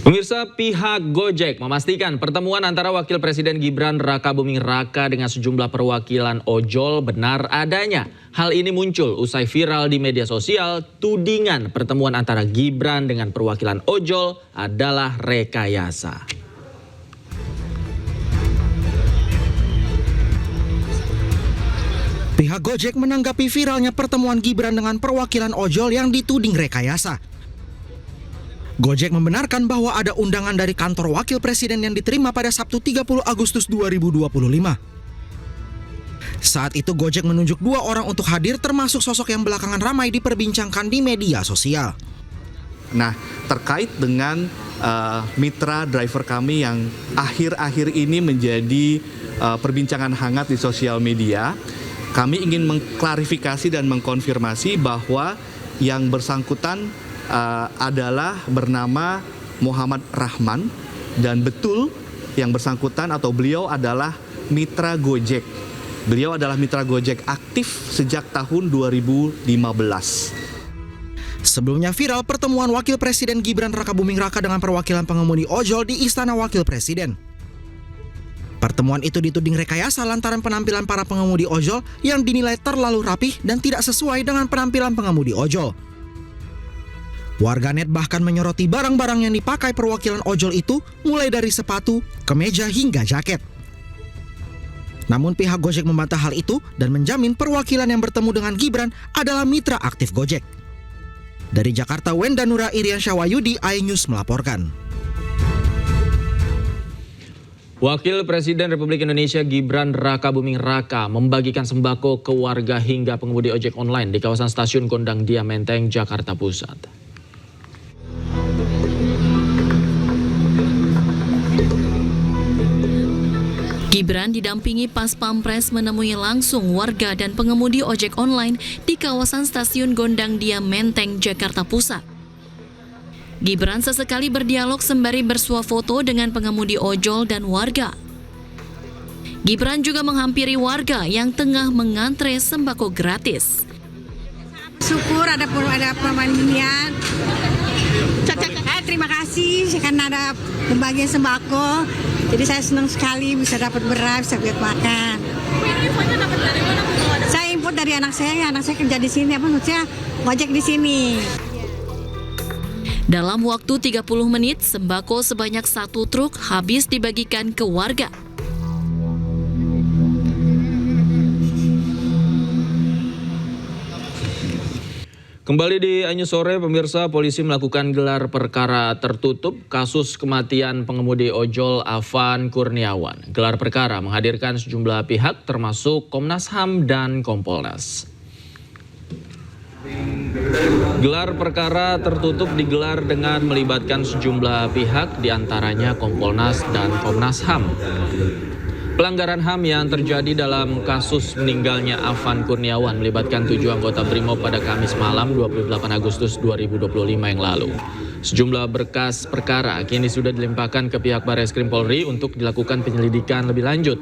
Pemirsa, pihak Gojek memastikan pertemuan antara Wakil Presiden Gibran Rakabuming Raka dengan sejumlah perwakilan ojol benar adanya. Hal ini muncul usai viral di media sosial tudingan pertemuan antara Gibran dengan perwakilan ojol adalah rekayasa. Pihak Gojek menanggapi viralnya pertemuan Gibran dengan perwakilan ojol yang dituding rekayasa. Gojek membenarkan bahwa ada undangan dari kantor Wakil Presiden yang diterima pada Sabtu 30 Agustus 2025. Saat itu Gojek menunjuk 2 orang untuk hadir termasuk sosok yang belakangan ramai diperbincangkan di media sosial. Nah, terkait dengan mitra driver kami yang akhir-akhir ini menjadi perbincangan hangat di sosial media, kami ingin mengklarifikasi dan mengkonfirmasi bahwa yang bersangkutan adalah bernama Muhammad Rahman dan betul yang bersangkutan atau beliau adalah mitra Gojek. Beliau adalah mitra Gojek aktif sejak tahun 2015. Sebelumnya viral pertemuan Wakil Presiden Gibran Rakabuming Raka dengan perwakilan pengemudi ojol di Istana Wakil Presiden. Pertemuan itu dituding rekayasa lantaran penampilan para pengemudi ojol yang dinilai terlalu rapih dan tidak sesuai dengan penampilan pengemudi ojol. Warganet bahkan menyoroti barang-barang yang dipakai perwakilan ojol itu mulai dari sepatu, kemeja hingga jaket. Namun pihak Gojek membantah hal itu dan menjamin perwakilan yang bertemu dengan Gibran adalah mitra aktif Gojek. Dari Jakarta, Wenda Nura Iriansyah Wahyudi, iNews melaporkan. Wakil Presiden Republik Indonesia Gibran Rakabuming Raka membagikan sembako ke warga hingga pengemudi ojek online di kawasan Stasiun Gondang Dia Menteng, Jakarta Pusat. Gibran didampingi Pas Pampres menemui langsung warga dan pengemudi ojek online di kawasan Stasiun Gondang Dia Menteng, Jakarta Pusat. Gibran sesekali berdialog sembari bersuah foto dengan pengemudi ojol dan warga. Gibran juga menghampiri warga yang tengah mengantre sembako gratis. Syukur ada pemandirian. Terima kasih karena ada pembagian sembako. Jadi saya senang sekali bisa dapat beras, bisa buat makan. Infonya dapat dari mana? Saya input dari anak saya kerja di sini, maksudnya ngojek di sini. Dalam waktu 30 menit, sembako sebanyak 1 truk habis dibagikan ke warga. Kembali di iNews Sore, pemirsa, polisi melakukan gelar perkara tertutup kasus kematian pengemudi ojol Afan Kurniawan. Gelar perkara menghadirkan sejumlah pihak termasuk Komnas HAM dan Kompolnas. Gelar perkara tertutup digelar dengan melibatkan sejumlah pihak, diantaranya Kompolnas dan Komnas HAM. Pelanggaran HAM yang terjadi dalam kasus meninggalnya Afan Kurniawan melibatkan 7 anggota BRIMOB pada Kamis malam 28 Agustus 2025 yang lalu. Sejumlah berkas perkara kini sudah dilimpahkan ke pihak Barreskrim Polri untuk dilakukan penyelidikan lebih lanjut.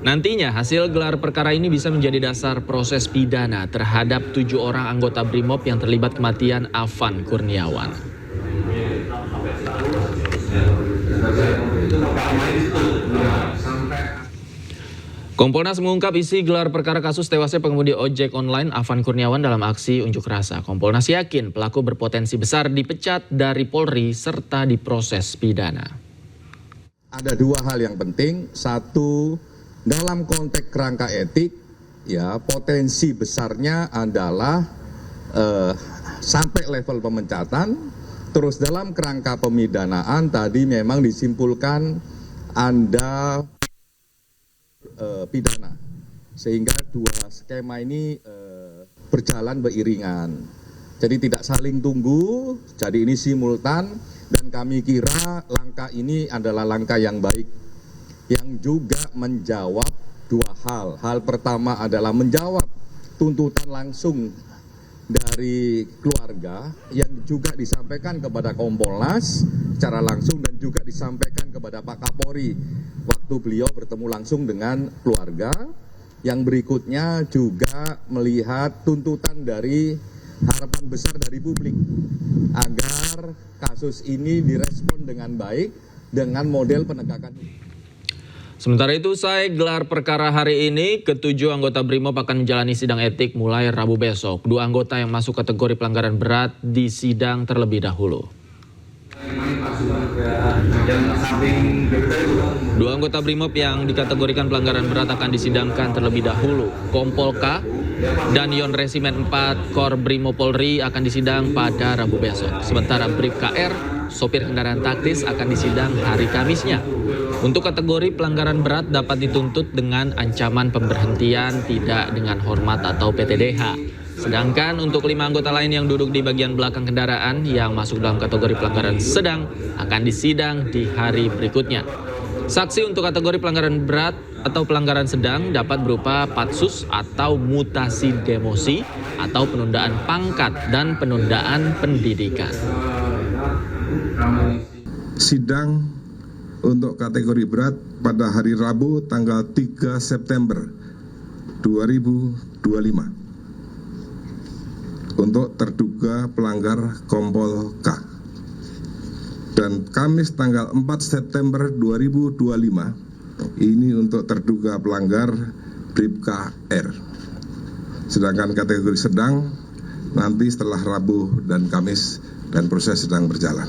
Nantinya hasil gelar perkara ini bisa menjadi dasar proses pidana terhadap 7 orang anggota BRIMOB yang terlibat kematian Afan Kurniawan. Kompolnas mengungkap isi gelar perkara kasus tewasnya pengemudi ojek online Afan Kurniawan dalam aksi unjuk rasa. Kompolnas yakin pelaku berpotensi besar dipecat dari Polri serta diproses pidana. Ada 2 hal yang penting. Satu, dalam konteks kerangka etik, ya potensi besarnya adalah sampai level pemecatan. Terus dalam kerangka pemidanaan tadi memang disimpulkan Anda pidana, sehingga 2 skema ini berjalan beriringan, jadi tidak saling tunggu, jadi ini simultan, dan kami kira langkah ini adalah langkah yang baik yang juga menjawab 2 hal. Hal pertama adalah menjawab tuntutan langsung dari keluarga yang juga disampaikan kepada Kompolnas secara langsung dan juga disampaikan kepada Pak Kapolri waktu beliau bertemu langsung dengan keluarga. Yang berikutnya juga melihat tuntutan dari harapan besar dari publik agar agar kasus ini direspon dengan baik dengan model penegakan hukum. Sementara itu, usai gelar perkara hari ini, ketujuh anggota BRIMOB akan menjalani sidang etik mulai Rabu besok. Dua anggota yang masuk kategori pelanggaran berat disidang terlebih dahulu. Dua anggota BRIMOB yang dikategorikan pelanggaran berat akan disidangkan terlebih dahulu. Kompol K dan Yon Resimen 4 Kor Brimob Polri akan disidang pada Rabu besok. Sementara Brib KR, sopir kendaraan taktis, akan disidang hari Kamisnya. Untuk kategori pelanggaran berat dapat dituntut dengan ancaman pemberhentian tidak dengan hormat atau PTDH. Sedangkan untuk 5 anggota lain yang duduk di bagian belakang kendaraan yang masuk dalam kategori pelanggaran sedang akan disidang di hari berikutnya. Saksi untuk kategori pelanggaran berat atau pelanggaran sedang dapat berupa patsus atau mutasi demosi atau penundaan pangkat dan penundaan pendidikan. Sidang untuk kategori berat pada hari Rabu tanggal 3 September 2025 untuk terduga pelanggar Kompol K. Dan Kamis tanggal 4 September 2025 ini untuk terduga pelanggar Brib KR. Sedangkan kategori sedang nanti setelah Rabu dan Kamis dan proses sedang berjalan.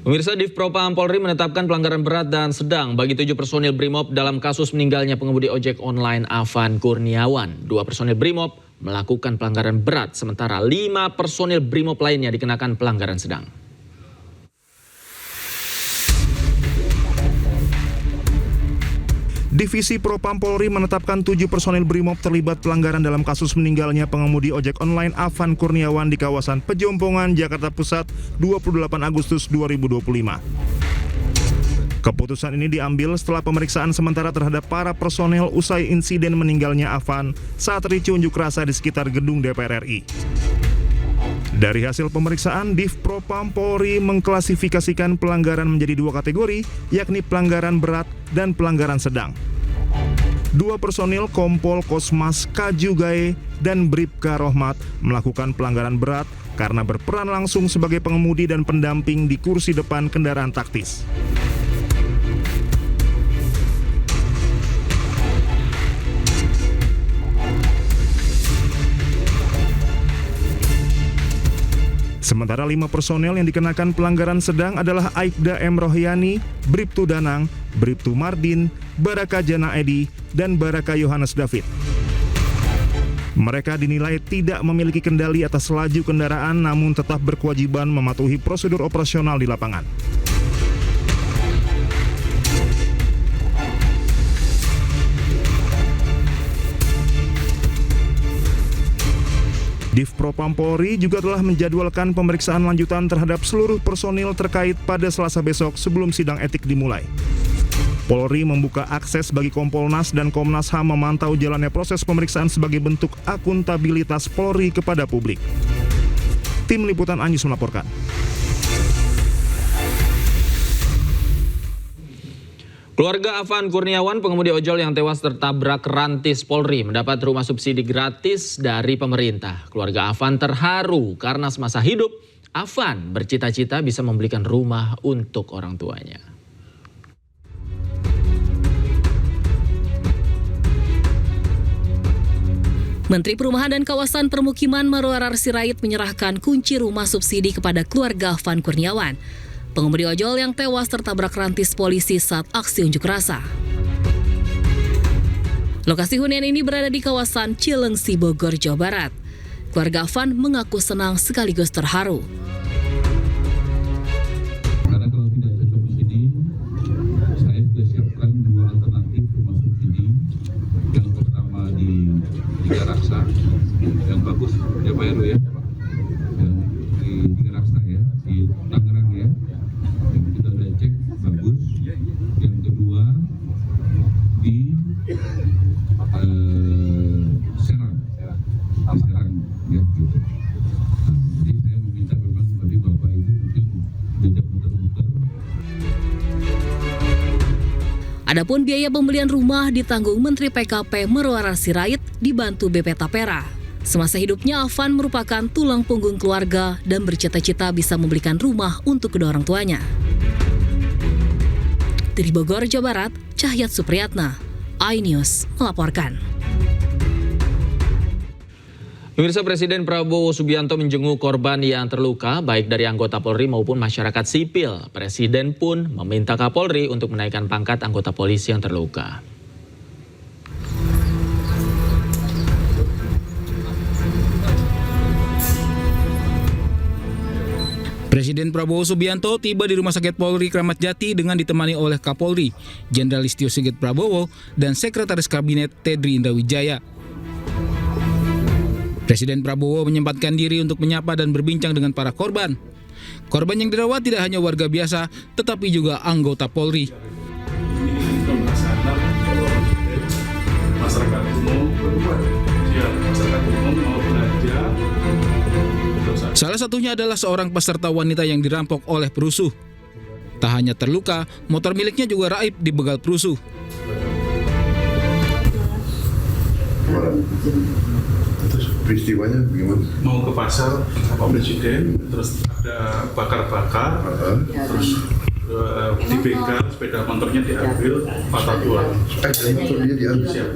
Pemirsa, Div Propam Polri menetapkan pelanggaran berat dan sedang bagi 7 personil BRIMOB dalam kasus meninggalnya pengemudi ojek online Afan Kurniawan. 2 personil BRIMOB melakukan pelanggaran berat, sementara 5 personil BRIMOB lainnya dikenakan pelanggaran sedang. Divisi Propam Polri menetapkan 7 personil BRIMOB terlibat pelanggaran dalam kasus meninggalnya pengemudi ojek online Afan Kurniawan di kawasan Pejompongan, Jakarta Pusat, 28 Agustus 2025. Keputusan ini diambil setelah pemeriksaan sementara terhadap para personel usai insiden meninggalnya Afan saat ricuh unjuk rasa di sekitar gedung DPR RI. Dari hasil pemeriksaan, Div Propam Polri mengklasifikasikan pelanggaran menjadi 2 kategori, yakni pelanggaran berat dan pelanggaran sedang. 2 personil Kompol Kosmas Kajugae dan Bribka Rohmat melakukan pelanggaran berat karena berperan langsung sebagai pengemudi dan pendamping di kursi depan kendaraan taktis. Sementara 5 personel yang dikenakan pelanggaran sedang adalah Aibda M. Rohyani, Bribtu Danang, Bribtu Mardin, Baraka Jana Edi, dan Baraka Yohanes David. Mereka dinilai tidak memiliki kendali atas laju kendaraan namun tetap berkewajiban mematuhi prosedur operasional di lapangan. Div Propam Polri juga telah menjadwalkan pemeriksaan lanjutan terhadap seluruh personil terkait pada Selasa besok sebelum sidang etik dimulai. Polri membuka akses bagi Kompolnas dan Komnas HAM memantau jalannya proses pemeriksaan sebagai bentuk akuntabilitas Polri kepada publik. Tim Liputan Anyus melaporkan. Keluarga Afan Kurniawan, pengemudi ojol yang tewas tertabrak rantis Polri, mendapat rumah subsidi gratis dari pemerintah. Keluarga Afan terharu karena semasa hidup, Afan bercita-cita bisa membelikan rumah untuk orang tuanya. Menteri Perumahan dan Kawasan Permukiman Marwarar Sirait menyerahkan kunci rumah subsidi kepada keluarga Afan Kurniawan, pengemudi ojol yang tewas tertabrak rantis polisi saat aksi unjuk rasa. Lokasi hunian ini berada di kawasan Cilengsi, Bogor, Jawa Barat. Keluarga Afan mengaku senang sekaligus terharu. Karena kalau tidak cocok di sini, saya sudah siapkan 2 alternatif rumah subsidi. Yang pertama di Tiga Raksa, yang bagus ya Pak Heru ya, yang di Tiga Raksa ya, di Tangerang ya. Kita udah cek bagus. Yang kedua di Serang ya gitu. Jadi saya meminta memang bagi Bapak Ibu mungkin tidak muter-muter. Adapun biaya pembelian rumah ditanggung Menteri PKP Marwarar Sirait dibantu BP Tapera. Semasa hidupnya, Afan merupakan tulang punggung keluarga dan bercita-cita bisa membelikan rumah untuk kedua orang tuanya. Dari Bogor, Jawa Barat, Cahyat Supriyatna, iNews melaporkan. Pemirsa, Presiden Prabowo Subianto menjenguk korban yang terluka, baik dari anggota Polri maupun masyarakat sipil. Presiden pun meminta Kapolri untuk menaikkan pangkat anggota polisi yang terluka. Presiden Prabowo Subianto tiba di Rumah Sakit Polri Kramat Jati dengan ditemani oleh Kapolri, Jenderal Listio Sigit Prabowo, dan Sekretaris Kabinet Tedri Indrawijaya. Presiden Prabowo menyempatkan diri untuk menyapa dan berbincang dengan para korban. Korban yang dirawat tidak hanya warga biasa, tetapi juga anggota Polri. Masyarakat umum mau belanja. Salah satunya adalah seorang peserta wanita yang dirampok oleh perusuh. Tak hanya terluka, motor miliknya juga raib di begal perusuh. Terus peristiwanya bagaimana? Mau ke pasar sama Presiden, terus ada bakar-bakar, terus dibegal, sepeda motornya diambil, patah tulang. Sepeda motor dia diambil. Siap.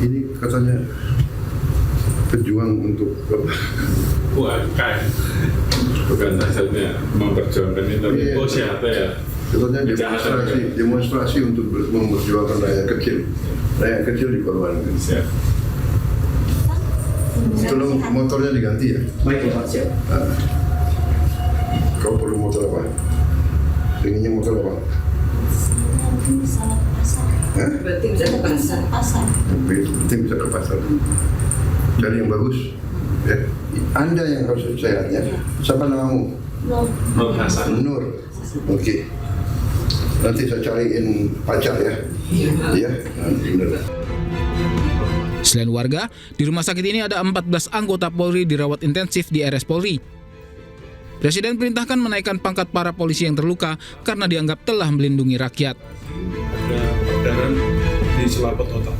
Ini katanya pejuang untuk bukan hasilnya memperjuangkan itu. Oh siapa ya? katanya demonstrasi untuk memperjuangkan rakyat kecil dikorbankan. Siap. Tolong motornya diganti ya. Baik Pak, siap. Kau perlu motor apa? Pengennya motor apa? Berarti bisa ke pasar. Penting bisa ke pasar. Cari yang bagus. Ya. Anda yang harus sehatnya. Siapa namamu? Nur Hasan. Nur. Oke. Nanti saya cariin pacar ya. Iya. Benar. Selain warga, di rumah sakit ini ada 14 anggota Polri dirawat intensif di RS Polri. Presiden perintahkan menaikkan pangkat para polisi yang terluka karena dianggap telah melindungi rakyat. Ada perdarahan di selaput otak.